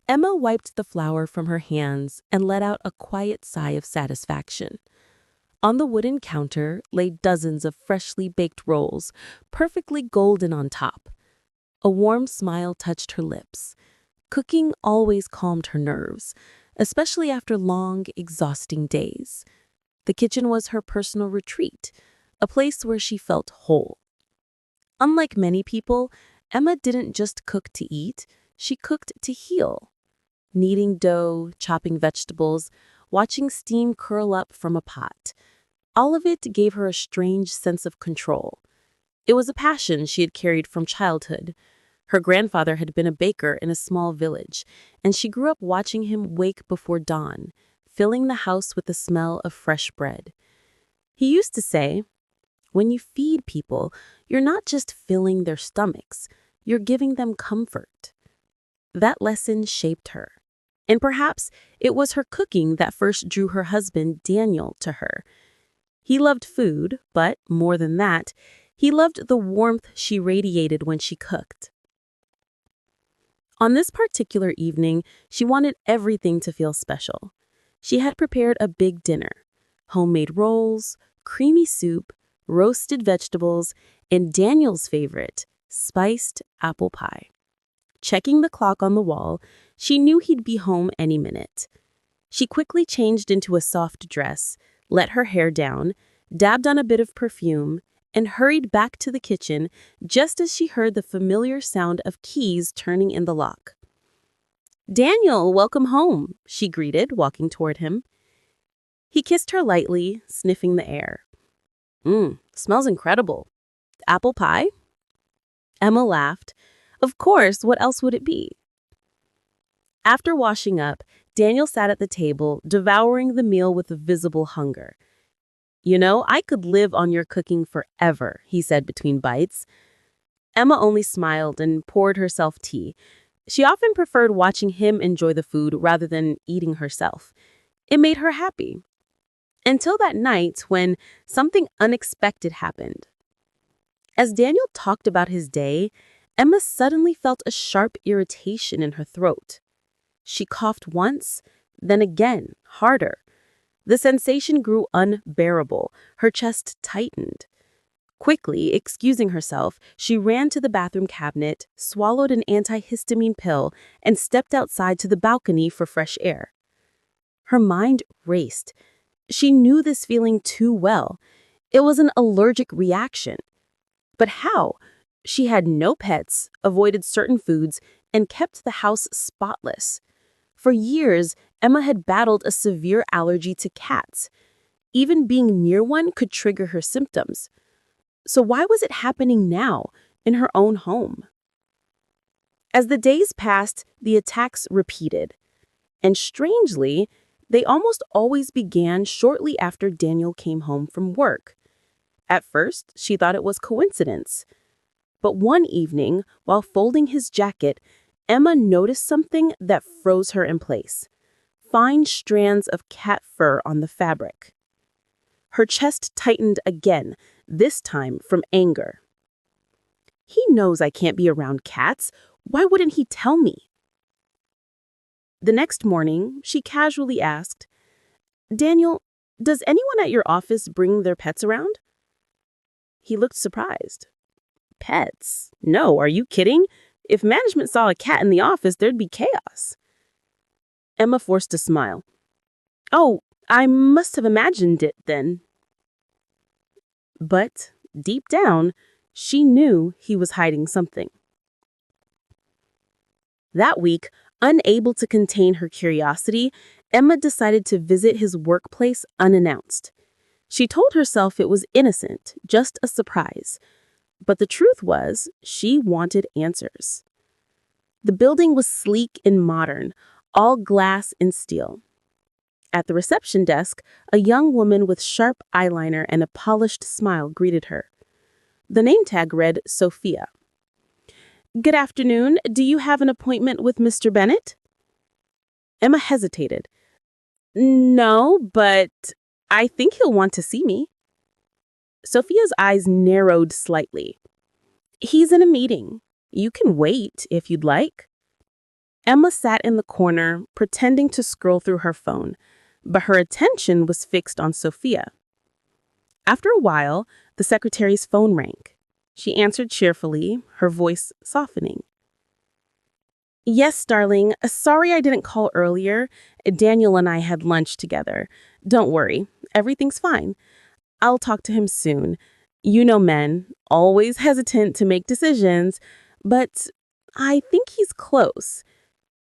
Emma wiped the flour from her hands and let out a quiet sigh of satisfaction. On the wooden counter lay dozens of freshly baked rolls, perfectly golden on top. A warm smile touched her lips. Cooking always calmed her nerves, especially after long, exhausting days. The kitchen was her personal retreat, a place where she felt whole. Unlike many people, Emma didn't just cook to eat, she cooked to heal. Kneading dough, chopping vegetables, watching steam curl up from a pot. All of it gave her a strange sense of control. It was a passion she had carried from childhood. Her grandfather had been a baker in a small village, and she grew up watching him wake before dawn, filling the house with the smell of fresh bread. He used to say, "When you feed people, you're not just filling their stomachs, you're giving them comfort." That lesson shaped her. And perhaps it was her cooking that first drew her husband, Daniel, to her. He loved food, but more than that, he loved the warmth she radiated when she cooked. On this particular evening, she wanted everything to feel special. She had prepared a big dinner: homemade rolls, creamy soup, roasted vegetables, and Daniel's favorite, spiced apple pie. Checking the clock on the wall, she knew he'd be home any minute. She quickly changed into a soft dress, let her hair down, dabbed on a bit of perfume, and hurried back to the kitchen just as she heard the familiar sound of keys turning in the lock. "Daniel, welcome home," she greeted, walking toward him. He kissed her lightly, sniffing the air. Smells incredible. Apple pie?" Emma laughed. Of course, what else would it be? After washing up, Daniel sat at the table, devouring the meal with a visible hunger. "You know, I could live on your cooking forever," he said between bites. Emma only smiled and poured herself tea. She often preferred watching him enjoy the food rather than eating herself. It made her happy. Until that night when something unexpected happened. As Daniel talked about his day, Emma suddenly felt a sharp irritation in her throat. She coughed once, then again, harder. The sensation grew unbearable. Her chest tightened. Quickly, excusing herself, she ran to the bathroom cabinet, swallowed an antihistamine pill, and stepped outside to the balcony for fresh air. Her mind raced. She knew this feeling too well. It was an allergic reaction. But how? She had no pets, avoided certain foods, and kept the house spotless. For years, Emma had battled a severe allergy to cats. Even being near one could trigger her symptoms. So why was it happening now, in her own home? As the days passed, the attacks repeated. And strangely, they almost always began shortly after Daniel came home from work. At first, she thought it was coincidence. But one evening, while folding his jacket, Emma noticed something that froze her in place. Fine strands of cat fur on the fabric. Her chest tightened again, this time from anger. "He knows I can't be around cats. Why wouldn't he tell me?" The next morning, she casually asked, "Daniel, does anyone at your office bring their pets around?" He looked surprised. "Pets? No, are you kidding? If management saw a cat in the office, there'd be chaos." Emma forced a smile. "Oh, I must have imagined it then." But, deep down, she knew he was hiding something. That week, unable to contain her curiosity, Emma decided to visit his workplace unannounced. She told herself it was innocent, just a surprise. But the truth was, she wanted answers. The building was sleek and modern, all glass and steel. At the reception desk, a young woman with sharp eyeliner and a polished smile greeted her. The name tag read Sophia. "Good afternoon. Do you have an appointment with Mr. Bennett?" Emma hesitated. "No, but I think he'll want to see me." Sophia's eyes narrowed slightly. "He's in a meeting. You can wait if you'd like." Emma sat in the corner, pretending to scroll through her phone, but her attention was fixed on Sophia. After a while, the secretary's phone rang. She answered cheerfully, her voice softening. Yes, darling. Sorry I didn't call earlier. Daniel and I had lunch together. Don't worry. Everything's fine. I'll talk to him soon. You know men, always hesitant to make decisions, but I think he's close.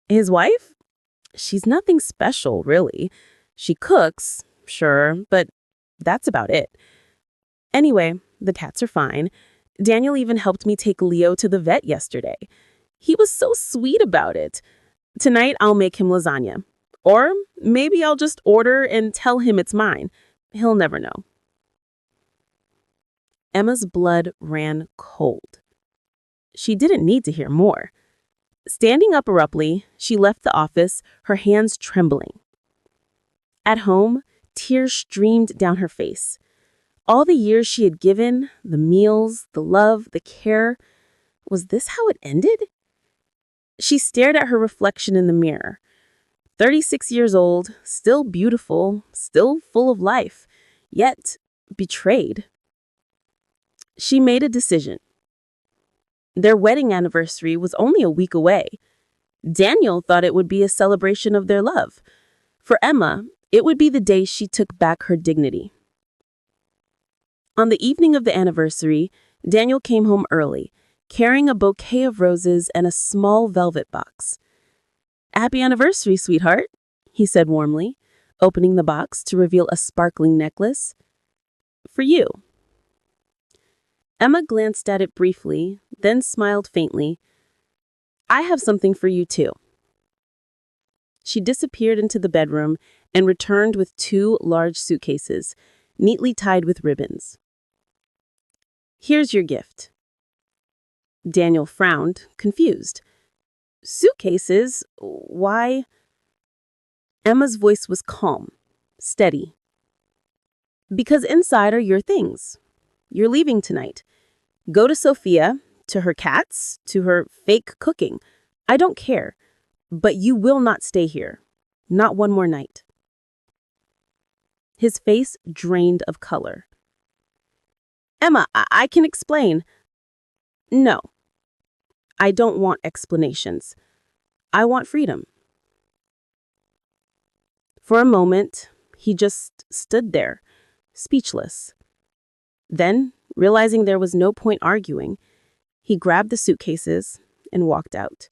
His wife? She's nothing special, really. She cooks, sure, but that's about it. Anyway, the cats are fine. Daniel even helped me take Leo to the vet yesterday. He was so sweet about it. Tonight I'll make him lasagna. Or maybe I'll just order and tell him it's mine. He'll never know. Emma's blood ran cold. She didn't need to hear more. Standing up abruptly, she left the office, her hands trembling. At home, tears streamed down her face. All the years she had given, the meals, the love, the care, was this how it ended? She stared at her reflection in the mirror. 36 years old, still beautiful, still full of life, yet betrayed. She made a decision. Their wedding anniversary was only a week away. Daniel thought it would be a celebration of their love. For Emma, it would be the day she took back her dignity. On the evening of the anniversary, Daniel came home early, carrying a bouquet of roses and a small velvet box. "Happy anniversary, sweetheart," he said warmly, opening the box to reveal a sparkling necklace. "For you." Emma glanced at it briefly, then smiled faintly. "I have something for you too." She disappeared into the bedroom and returned with 2 large suitcases, neatly tied with ribbons. "Here's your gift." Daniel frowned, confused. "Suitcases? Why?" Emma's voice was calm, steady. "Because inside are your things. You're leaving tonight. Go to Sophia, to her cats, to her fake cooking. I don't care. But you will not stay here. Not one more night." His face drained of color. "Emma, I can explain." "No. I don't want explanations. I want freedom." For a moment, he just stood there, speechless. Then, realizing there was no point arguing, he grabbed the suitcases and walked out.